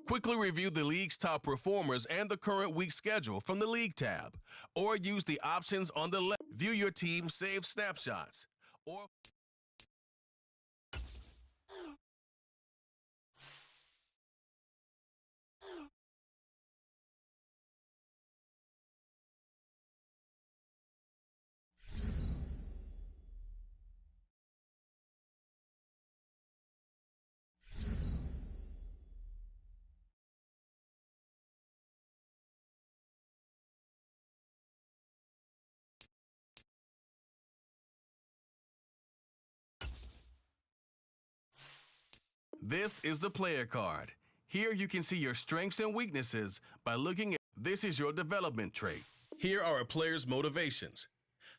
Quickly review the league's top performers and the current week schedule from the League tab, or use the options on the left. View your team's saved snapshots, or this is the player card. Here you can see your strengths and weaknesses by looking at this is your development trait. Here are a player's motivations.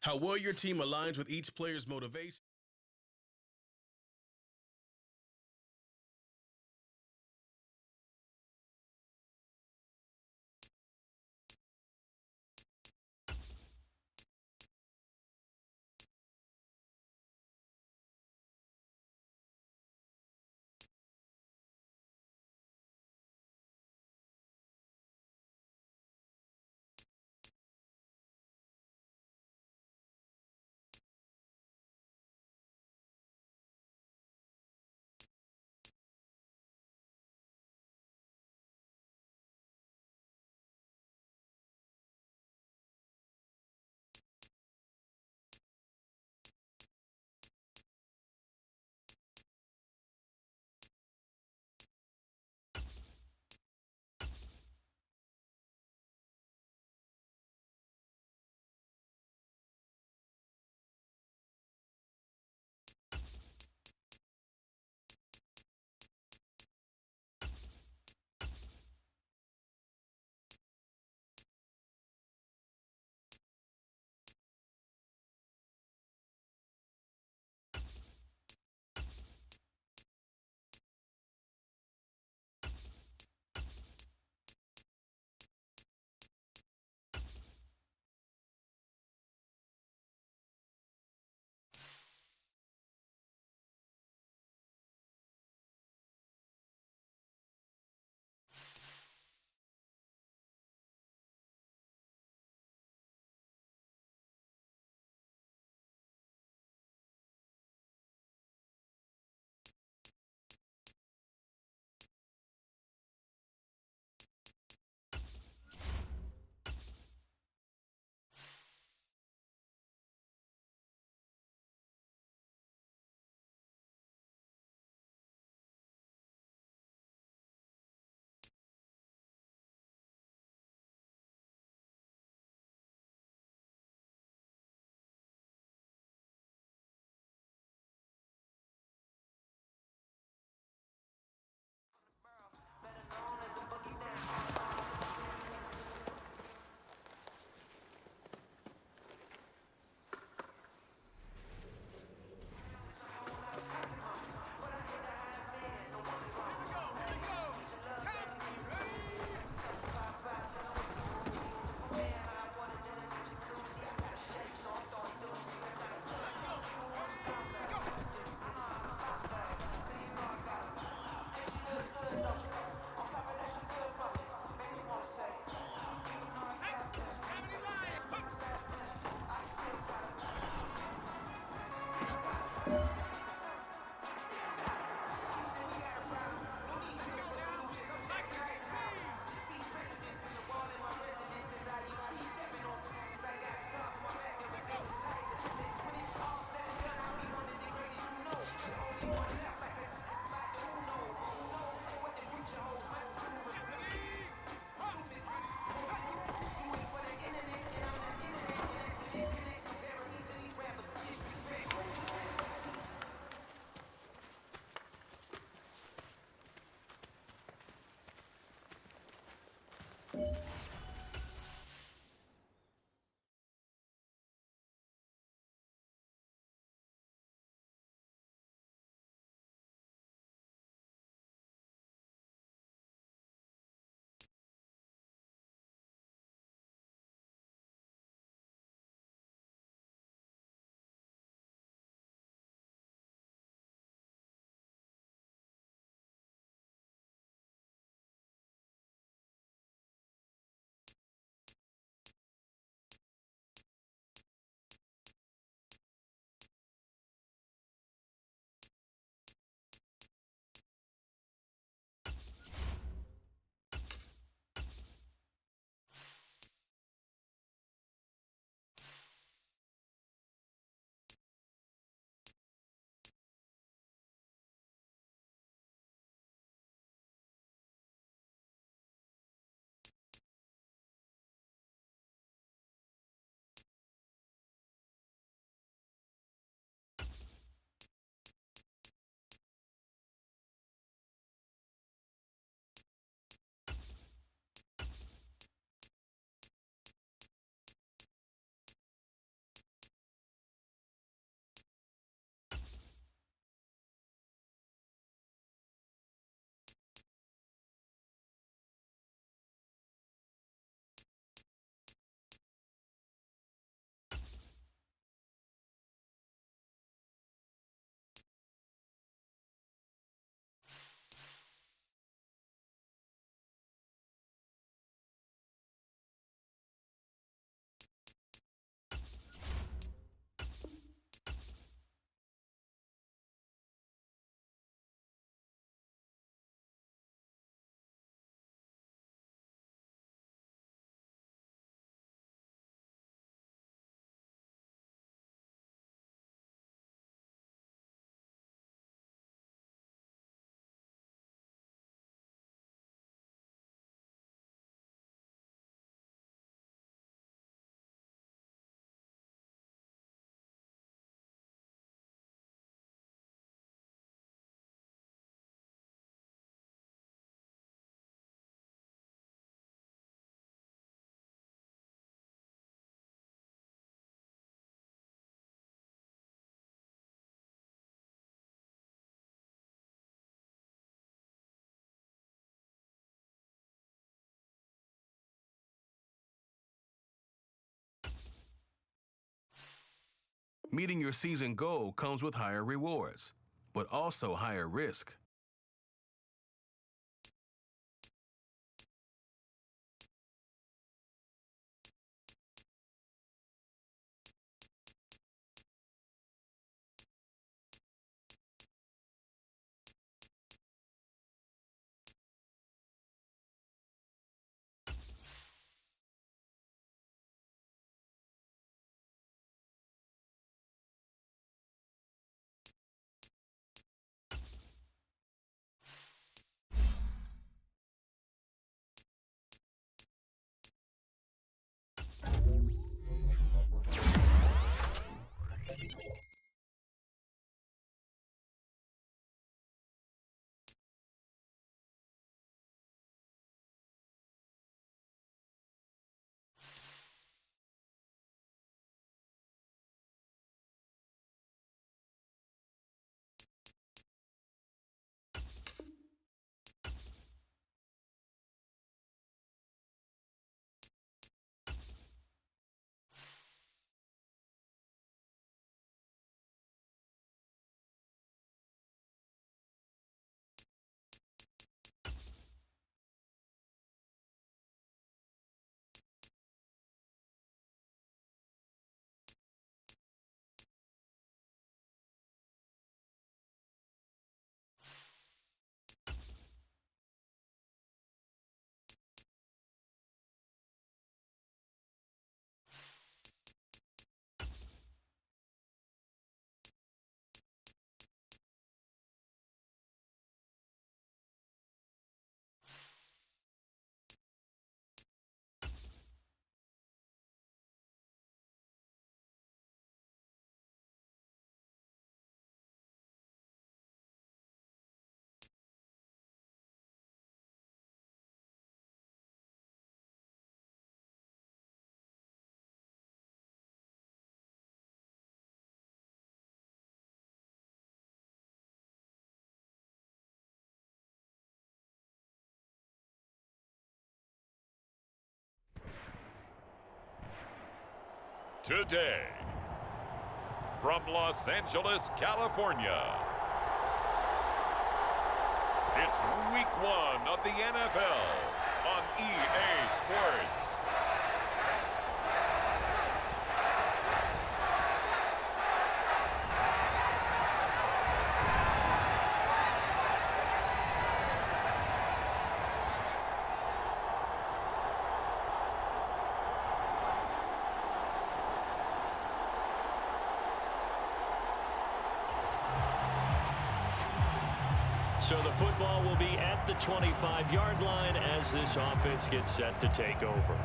How well your team aligns with each player's motivation. Meeting your season goal comes with higher rewards, but also higher risk. Today, from Los Angeles, California, it's Week 1 of the NFL on EA Sports. So the football will be at the 25-yard line as this offense gets set to take over.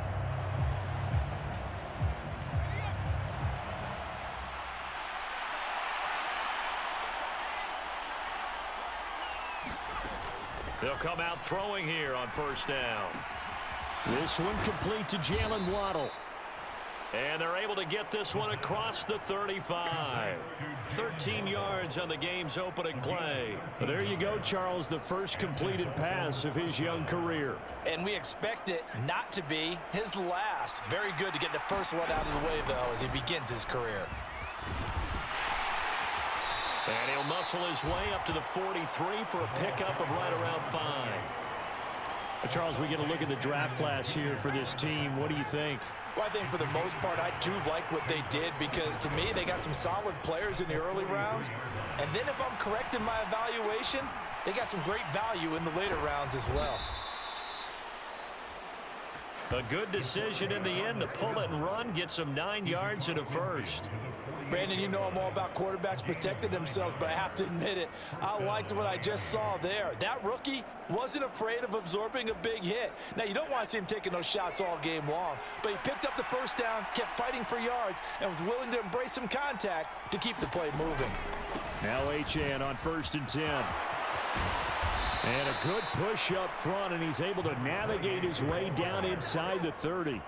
They'll come out throwing here on first down. This one complete to Jalen Waddle. And they're able to get this one across the 35. 13 yards on the game's opening play. Well, there you go, Charles, the first completed pass of his young career. And we expect it not to be his last. Very good to get the first one out of the way, though, as he begins his career. And he'll muscle his way up to the 43 for a pickup of right around 5. Charles, we get a look at the draft class here for this team. What do you think? Well, I think for the most part, I do like what they did because, to me, they got some solid players in the early rounds. And then if I'm correct in my evaluation, they got some great value in the later rounds as well. A good decision in the end to pull it and run, get some 9 yards and a first. Brandon, you know I'm all about quarterbacks protecting themselves, but I have to admit it. I liked what I just saw there. That rookie wasn't afraid of absorbing a big hit. Now, you don't want to see him taking those shots all game long, but he picked up the first down, kept fighting for yards, and was willing to embrace some contact to keep the play moving. Now Achane on 1st and 10. And a good push up front, and he's able to navigate his way down inside the 30.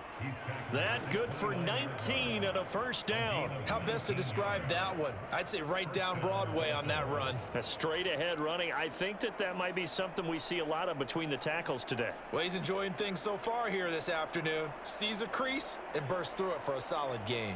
That good for 19 and a first down. How best to describe that one? I'd say right down Broadway on that run. A straight ahead running. I think that might be something we see a lot of between the tackles today. Well, he's enjoying things so far here this afternoon. Sees a crease and bursts through it for a solid gain.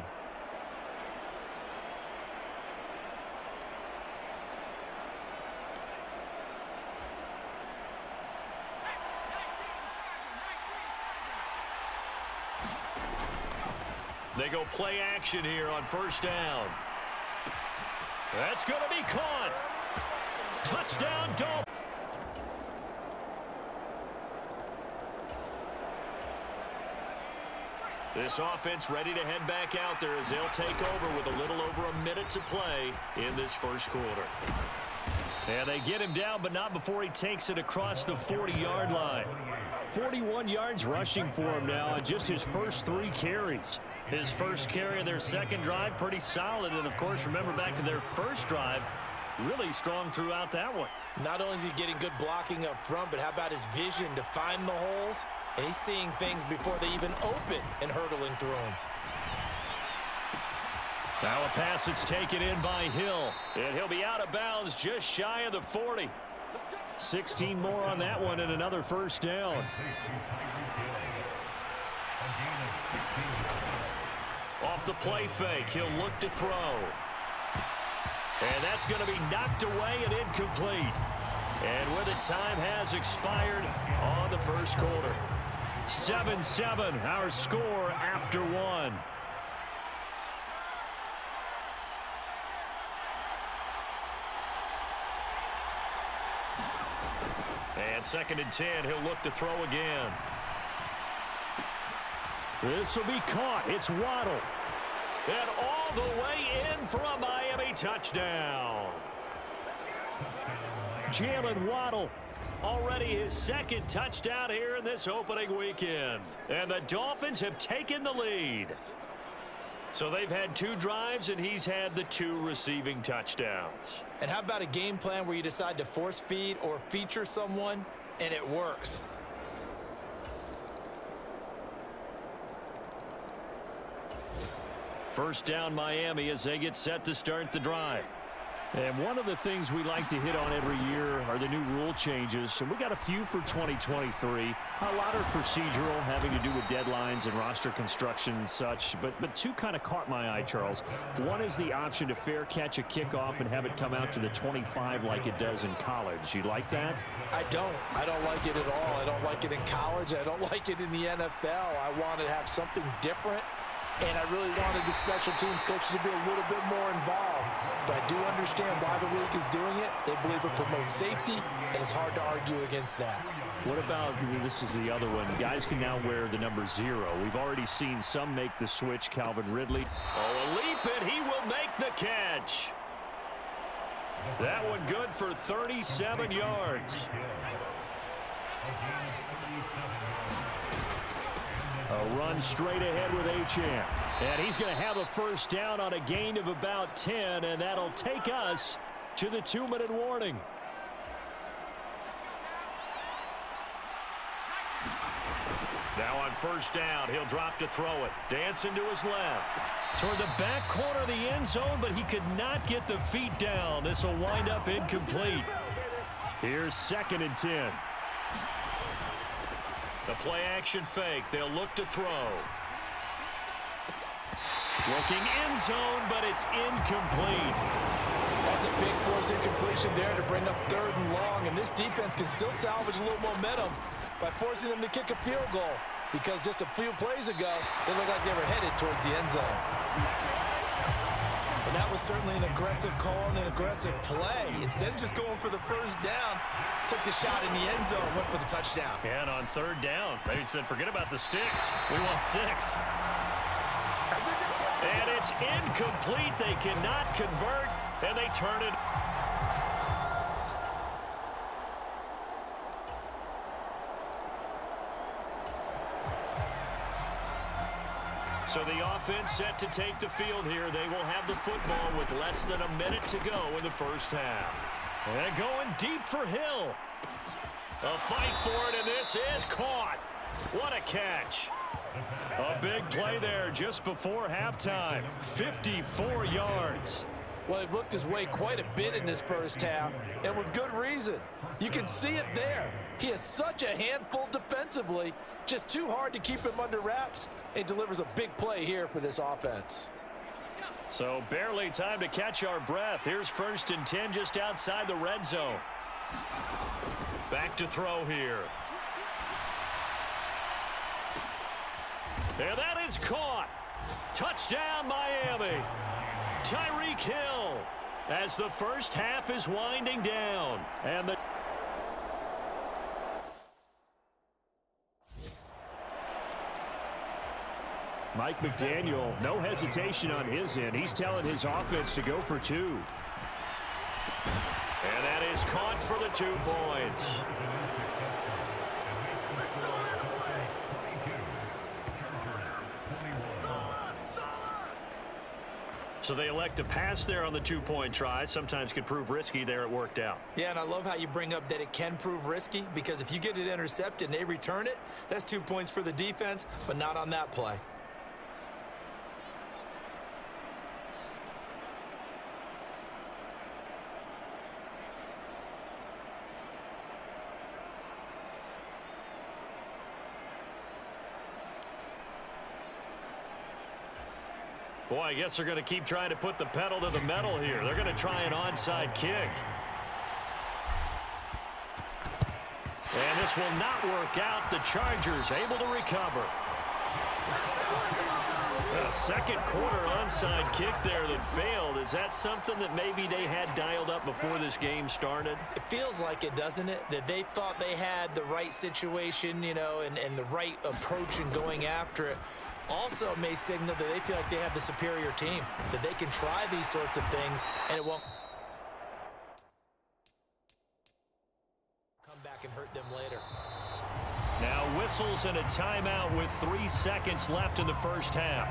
They go play action here on first down. That's going to be caught. Touchdown, Dolphins. This offense ready to head back out there as they'll take over with a little over a minute to play in this first quarter. And they get him down, but not before he takes it across the 40-yard line. 41 yards rushing for him now on just his first 3 carries. His first carry of their second drive, pretty solid. And, of course, remember back to their first drive, really strong throughout that one. Not only is he getting good blocking up front, but how about his vision to find the holes? And he's seeing things before they even open and hurdling through them. Now a pass that's taken in by Hill. And he'll be out of bounds just shy of the 40. 16 more on that one and another first down. Off the play fake, he'll look to throw. And that's going to be knocked away and incomplete. And where the time has expired on the first quarter. 7-7, our score after 1. And 2nd and 10, he'll look to throw again. This will be caught. It's Waddle. And all the way in for a Miami touchdown. Jalen Waddle, already his 2nd touchdown here in this opening weekend. And the Dolphins have taken the lead. So they've had 2 drives, and he's had the 2 receiving touchdowns. And how about a game plan where you decide to force feed or feature someone, and it works? First down Miami as they get set to start the drive. And one of the things we like to hit on every year are the new rule changes. And we got a few for 2023. A lot are procedural, having to do with deadlines and roster construction and such. But 2 kind of caught my eye, Charles. One is the option to fair catch a kickoff and have it come out to the 25 like it does in college. You like that? I don't like it at all. I don't like it in college. I don't like it in the NFL. I want to have something different. And I really wanted the special teams coaches to be a little bit more involved. But I do understand why the league is doing it. They believe it promotes safety, and it's hard to argue against that. What about, this is the other one, guys can now wear the number 0. We've already seen some make the switch. Calvin Ridley. Oh, a leap, and he will make the catch. That one good for 37 yards. A run straight ahead with Achane. And he's going to have a first down on a gain of about 10, and that'll take us to the 2-minute warning. Now on first down, he'll drop to throw it. Dancing to his left. Toward the back corner of the end zone, but he could not get the feet down. This will wind up incomplete. Here's 2nd and 10. The play action fake. They'll look to throw. Looking end zone, but it's incomplete. That's a big force incompletion there to bring up 3rd and long. And this defense can still salvage a little momentum by forcing them to kick a field goal. Because just a few plays ago, they looked like they were headed towards the end zone. And that was certainly an aggressive call and an aggressive play. Instead of just going for the first down, took the shot in the end zone, went for the touchdown. And on 3rd down, they said, forget about the sticks. We want 6. And it's incomplete. They cannot convert, and they turn it. So the offense set to take the field here. They will have the football with less than a minute to go in the first half. And going deep for Hill. A fight for it, and this is caught. What a catch. A big play there just before halftime. 54 yards. Well, he looked his way quite a bit in this first half, and with good reason. You can see it there. He is such a handful defensively, just too hard to keep him under wraps, and delivers a big play here for this offense. So barely time to catch our breath. Here's 1st and 10 just outside the red zone. Back to throw here. And that is caught. Touchdown, Miami. Tyreek Hill as the first half is winding down. And the Mike McDaniel, no hesitation on his end. He's telling his offense to go for 2. And that is caught for the 2 points. So they elect to pass there on the 2-point try. Sometimes could prove risky. There it worked out. Yeah, and I love how you bring up that it can prove risky, because if you get it intercepted and they return it, that's 2 points for the defense, but not on that play. Boy, I guess they're going to keep trying to put the pedal to the metal here. They're going to try an onside kick. And this will not work out. The Chargers able to recover. A second quarter onside kick there that failed. Is that something that maybe they had dialed up before this game started? It feels like it, doesn't it? That they thought they had the right situation, you know, and the right approach in going after it. Also may signal that they feel like they have the superior team, that they can try these sorts of things and it won't come back and hurt them later. Now whistles and a timeout with 3 seconds left in the first half.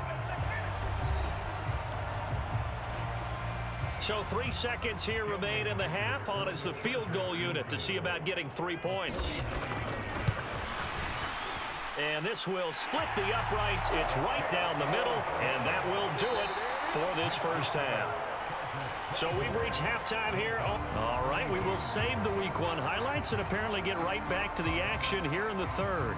So 3 seconds here remain in the half. On is the field goal unit to see about getting 3 points. And this will split the uprights. It's right down the middle, and that will do it for this first half. So we've reached halftime here. All right, we will save the Week 1 highlights and apparently get right back to the action here in the third.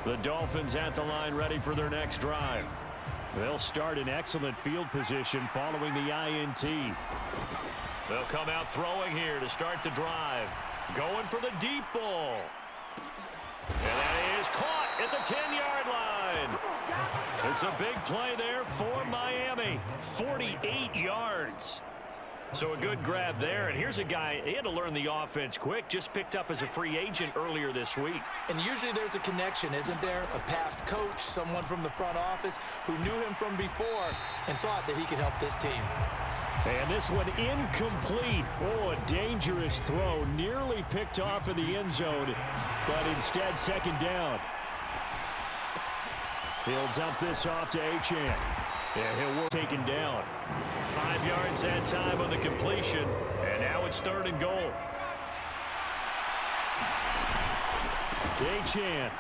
The Dolphins at the line ready for their next drive. They'll start in excellent field position following the INT. They'll come out throwing here to start the drive. Going for the deep ball. And that is caught at the 10-yard line. It's a big play there for Miami. 48 yards. So a good grab there. And here's a guy, he had to learn the offense quick, just picked up as a free agent earlier this week. And usually there's a connection, isn't there? A past coach, someone from the front office who knew him from before and thought that he could help this team. And this one incomplete. Oh, a dangerous throw. Nearly picked off in the end zone, but instead second down. He'll dump this off to Achane. Yeah, he'll work taken down. 5 yards that time on the completion, and now it's 3rd and goal. Achane.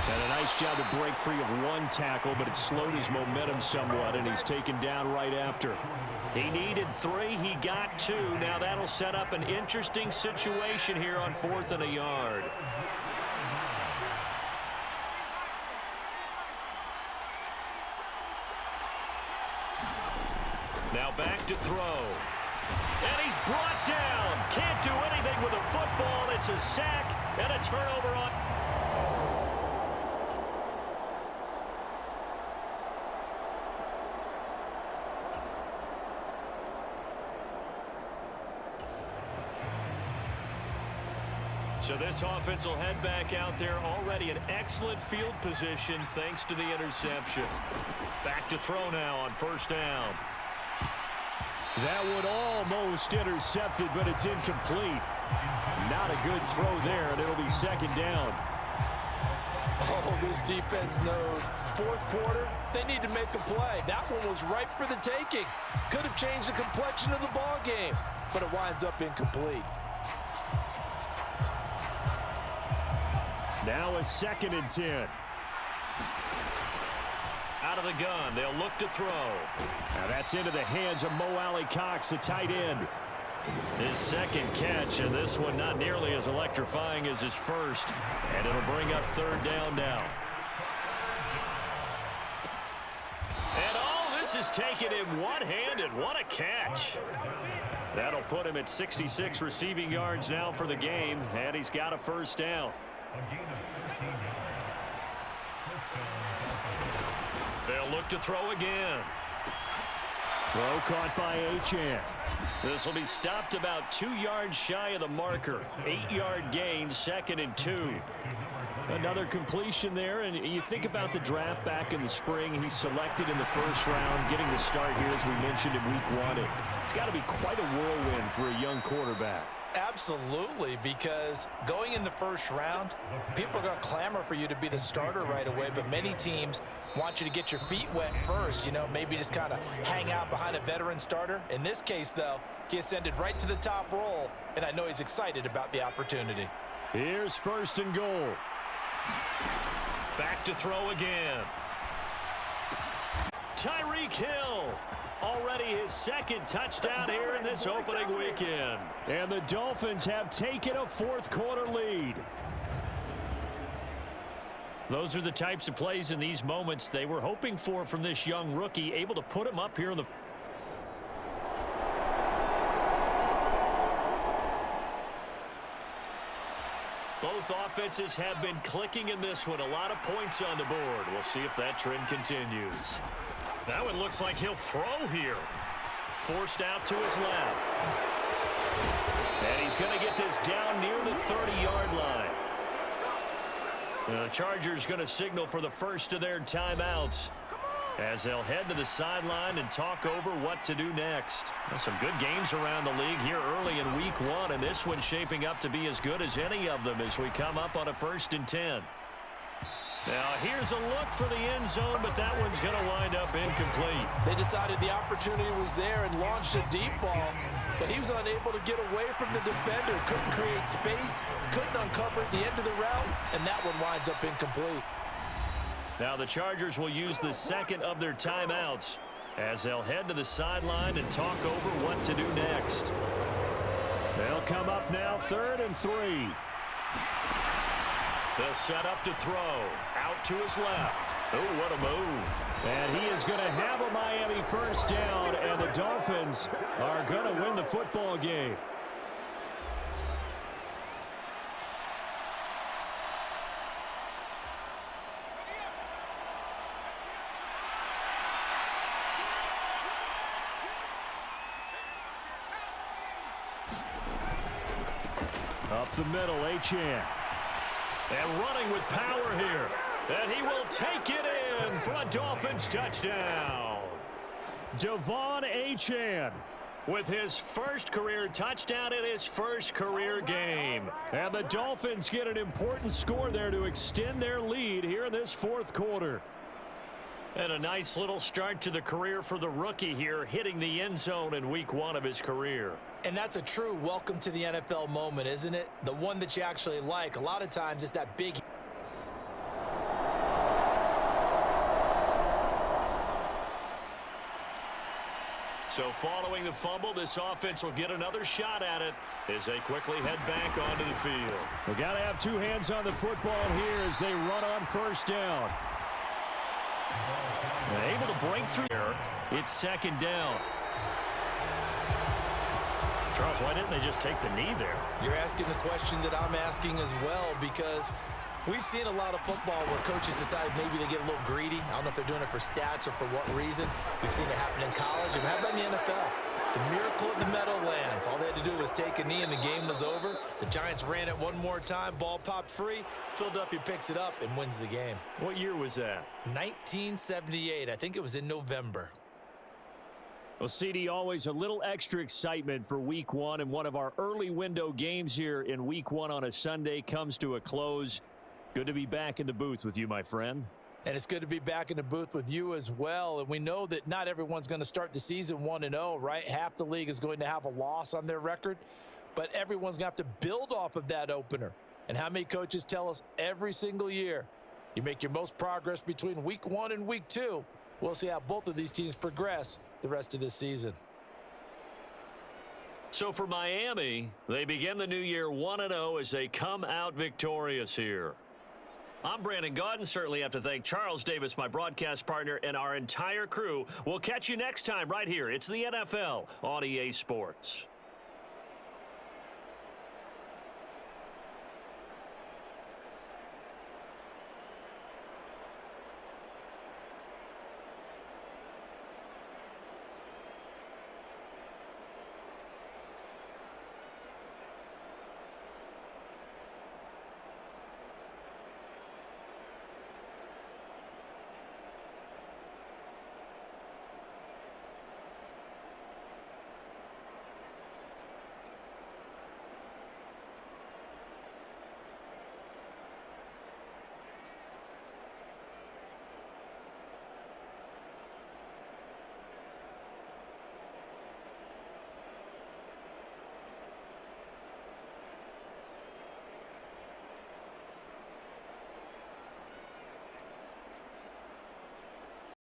Got a nice job to break free of one tackle, but it slowed his momentum somewhat, and he's taken down right after. He needed 3. He got 2. Now that'll set up an interesting situation here on 4th and a yard. Now back to throw. And he's brought down. Can't do anything with a football. It's a sack and a turnover on. So this offense will head back out there, already in excellent field position thanks to the interception. Back to throw now on 1st down. That one almost intercepted, but it's incomplete. Not a good throw there, and it'll be 2nd down. Oh, this defense knows. 4th quarter, they need to make a play. That one was ripe for the taking. Could have changed the complexion of the ball game, but it winds up incomplete. Now a 2nd and 10. Out of the gun. They'll look to throw. Now that's into the hands of Mo Alley Cox, the tight end. His second catch, and this one not nearly as electrifying as his first. And it'll bring up third down now. And all this is taken in one-handed. What a catch. That'll put him at 66 receiving yards now for the game, and he's got a first down. They'll look to throw again. Throw caught by Achane. This will be stopped about 2 yards shy of the marker. 8-yard gain, 2nd and 2. Another completion there, and you think about the draft back in the spring. He's selected in the first round, getting the start here, as we mentioned, in week 1. It's got to be quite a whirlwind for a young quarterback. Absolutely, because going in the first round, people are going to clamor for you to be the starter right away, but many teams want you to get your feet wet first, maybe just kind of hang out behind a veteran starter. In this case, though, he ascended right to the top role, and I know he's excited about the opportunity. Here's 1st and goal. Back to throw again. Tyreek Hill. Already his 2nd touchdown here in this opening weekend. And the Dolphins have taken a 4th quarter lead. Those are the types of plays in these moments they were hoping for from this young rookie, able to put him up here in the... Both offenses have been clicking in this one. A lot of points on the board. We'll see if that trend continues. Now it looks like he'll throw here. Forced out to his left. And he's going to get this down near the 30-yard line. The Chargers going to signal for the first of their timeouts as they'll head to the sideline and talk over what to do next. Well, some good games around the league here early in week 1, and this one's shaping up to be as good as any of them as we come up on a 1st and 10. Now, here's a look for the end zone, but that one's going to wind up incomplete. They decided the opportunity was there and launched a deep ball, but he was unable to get away from the defender, couldn't create space, couldn't uncover at the end of the route, and that one winds up incomplete. Now the Chargers will use the 2nd of their timeouts as they'll head to the sideline and talk over what to do next. They'll come up now 3rd and 3. They'll set up to throw. Out to his left. Oh, what a move. And he is going to have a Miami first down, and the Dolphins are going to win the football game. Up the middle, Achane. And running with power here. And he will take it in for a Dolphins touchdown. Devon Achane with his first career touchdown in his first career game. And the Dolphins get an important score there to extend their lead here in this 4th quarter. And a nice little start to the career for the rookie here, hitting the end zone in week 1 of his career. And that's a true welcome to the NFL moment, isn't it? The one that you actually like. A lot of times it's that big... So following the fumble, this offense will get another shot at it as they quickly head back onto the field. They got to have 2 hands on the football here as they run on first down. They're able to break through here. It's 2nd down. Charles, why didn't they just take the knee there? You're asking the question that I'm asking as well, because we've seen a lot of football where coaches decide maybe they get a little greedy. I don't know if they're doing it for stats or for what reason. We've seen it happen in college. And how about in the NFL? The miracle of the Meadowlands. All they had to do was take a knee and the game was over. The Giants ran it one more time. Ball popped free. Philadelphia picks it up and wins the game. What year was that? 1978. I think it was in November. Well, CD, always a little extra excitement for week 1, and one of our early window games here in week 1 on a Sunday comes to a close. Good to be back in the booth with you, my friend. And it's good to be back in the booth with you as well. And we know that not everyone's going to start the season 1-0, right? Half the league is going to have a loss on their record, but everyone's going to have to build off of that opener. And how many coaches tell us every single year, you make your most progress between week 1 and week 2. We'll see how both of these teams progress the rest of this season. So for Miami, they begin the new year 1-0 as they come out victorious here. I'm Brandon Gaudin. Certainly have to thank Charles Davis, my broadcast partner, and our entire crew. We'll catch you next time right here. It's the NFL on EA Sports.